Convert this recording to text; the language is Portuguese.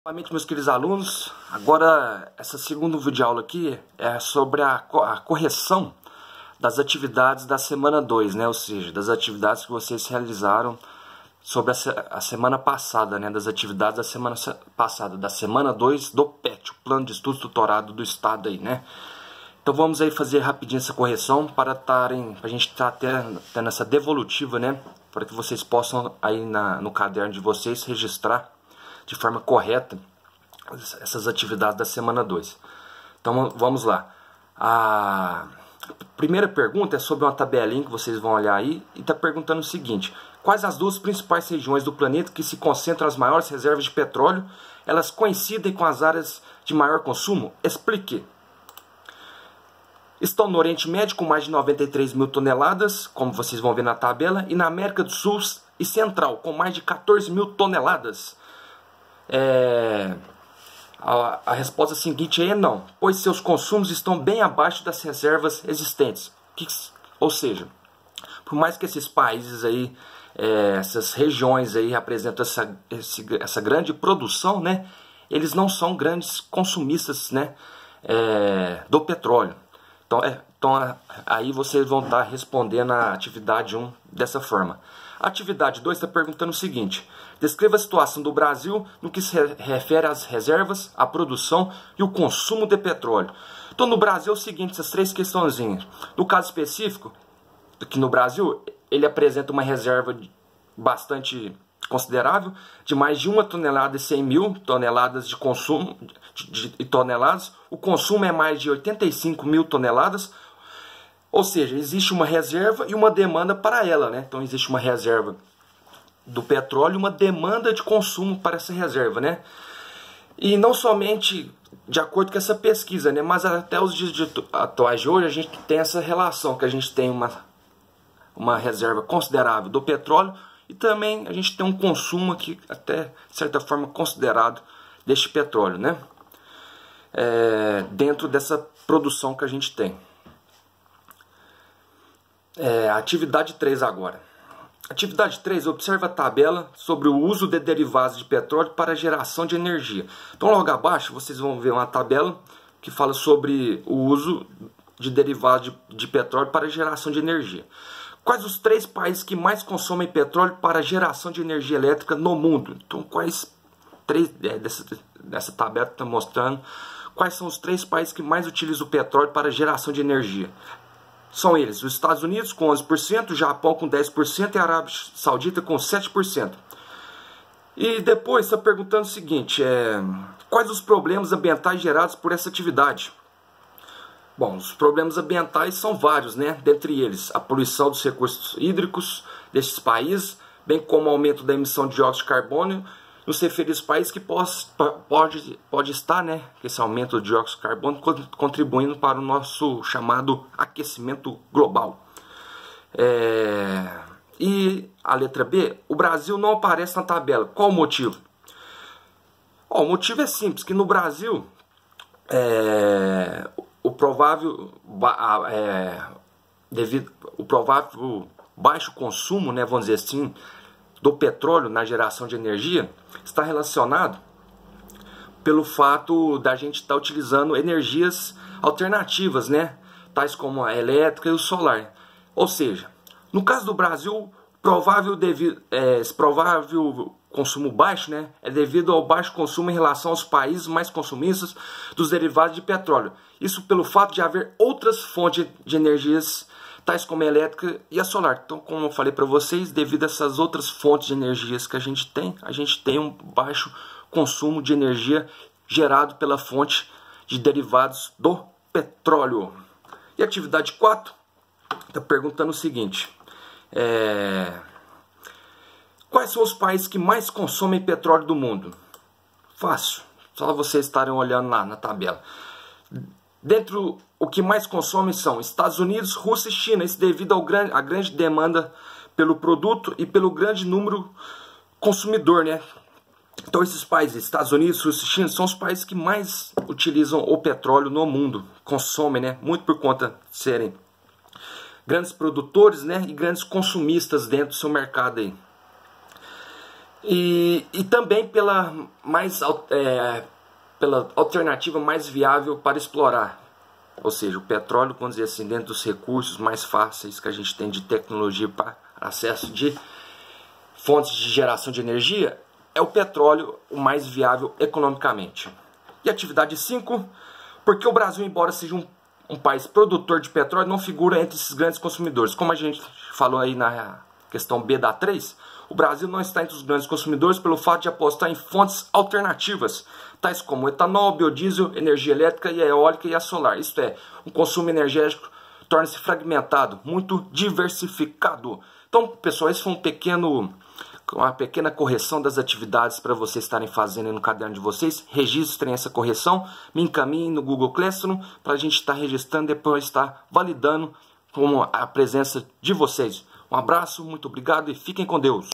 Novamente, meus queridos alunos, agora essa segunda videoaula aqui é sobre a correção das atividades da semana 2, né? Ou seja, das atividades que vocês realizaram sobre a semana passada, né? Das atividades da semana passada, da semana 2 do PET, o Plano de Estudos Tutorado do Estado aí, né? Então vamos aí fazer rapidinho essa correção para a gente estar tendo essa devolutiva, né? Para que vocês possam aí no caderno de vocês registrar de forma correta essas atividades da semana 2. Então vamos lá. A primeira pergunta é sobre uma tabelinha que vocês vão olhar aí e está perguntando o seguinte: quais as duas principais regiões do planeta que se concentram as maiores reservas de petróleo? Elas coincidem com as áreas de maior consumo? Explique. Estão no Oriente Médio com mais de 93 mil toneladas, como vocês vão ver na tabela, e na América do Sul e Central com mais de 14 mil toneladas. A resposta seguinte é não, pois seus consumos estão bem abaixo das reservas existentes. Ou seja, por mais que esses países aí, essas regiões aí apresentam essa grande produção, né, eles não são grandes consumistas, né, do petróleo. Então aí vocês vão estar respondendo a atividade 1 dessa forma. A atividade 2 está perguntando o seguinte: descreva a situação do Brasil no que se refere às reservas, à produção e o consumo de petróleo. Então no Brasil é o seguinte, essas três questõezinhas. No caso específico, aqui no Brasil, ele apresenta uma reserva bastante considerável, de mais de 1 tonelada e 100 mil toneladas de consumo, toneladas. O consumo é mais de 85 mil toneladas, ou seja, existe uma reserva e uma demanda para ela, né? Então existe uma reserva do petróleo e uma demanda de consumo para essa reserva, né? E não somente de acordo com essa pesquisa, né? Mas até os dias atuais de hoje a gente tem essa relação, que a gente tem uma reserva considerável do petróleo e também a gente tem um consumo aqui, até de certa forma, considerado deste petróleo, né? Dentro dessa produção que a gente tem. Atividade 3 agora. Atividade 3, observa a tabela sobre o uso de derivados de petróleo para geração de energia. Então logo abaixo vocês vão ver uma tabela que fala sobre o uso de derivados de petróleo para geração de energia. Quais os 3 países que mais consomem petróleo para geração de energia elétrica no mundo? Então quais 3 dessa tabela está mostrando quais são os 3 países que mais utilizam o petróleo para geração de energia? São eles: os Estados Unidos com 11%, o Japão com 10% e a Arábia Saudita com 7%. E depois está perguntando o seguinte: quais os problemas ambientais gerados por essa atividade? Bom, os problemas ambientais são vários, né? Dentre eles, a poluição dos recursos hídricos desses países, bem como o aumento da emissão de dióxido de carbono nos referidos países, que pode estar, né, esse aumento do dióxido de carbono contribuindo para o nosso chamado aquecimento global. E a letra B, o Brasil não aparece na tabela. Qual o motivo? O motivo é simples, que no Brasil o provável baixo consumo, né, vamos dizer assim, do petróleo na geração de energia está relacionado pelo fato da gente estar utilizando energias alternativas, né, tais como a elétrica e o solar. Ou seja, no caso do Brasil, esse provável consumo baixo, né, é devido ao baixo consumo em relação aos países mais consumistas dos derivados de petróleo. Isso pelo fato de haver outras fontes de energias, tais como a elétrica e a solar. Então, como eu falei para vocês, devido a essas outras fontes de energias que a gente tem um baixo consumo de energia gerado pela fonte de derivados do petróleo. E a atividade 4 está perguntando o seguinte: quais são os países que mais consomem petróleo do mundo? Fácil, só vocês estarem olhando lá na tabela. Dentro, o que mais consomem são Estados Unidos, Rússia e China. Isso devido à grande demanda pelo produto e pelo grande número consumidor, né? Então esses países, Estados Unidos, Rússia e China, são os países que mais utilizam o petróleo no mundo. Consomem, né? Muito por conta de serem grandes produtores, né, e grandes consumistas dentro do seu mercado aí. E também pela alternativa mais viável para explorar. Ou seja, o petróleo, vamos dizer assim, dentro dos recursos mais fáceis que a gente tem de tecnologia para acesso de fontes de geração de energia, é o petróleo o mais viável economicamente. E atividade 5, porque o Brasil, embora seja um país produtor de petróleo, não figura entre esses grandes consumidores. Como a gente falou aí na questão B da 3, o Brasil não está entre os grandes consumidores pelo fato de apostar em fontes alternativas, tais como etanol, biodiesel, energia elétrica e a eólica e a solar. Isto é, o consumo energético torna-se fragmentado, muito diversificado. Então, pessoal, esse foi uma pequena correção das atividades para vocês estarem fazendo no caderno de vocês. Registrem essa correção, me encaminhem no Google Classroom para a gente estar registrando e depois estar validando com a presença de vocês. Um abraço, muito obrigado e fiquem com Deus.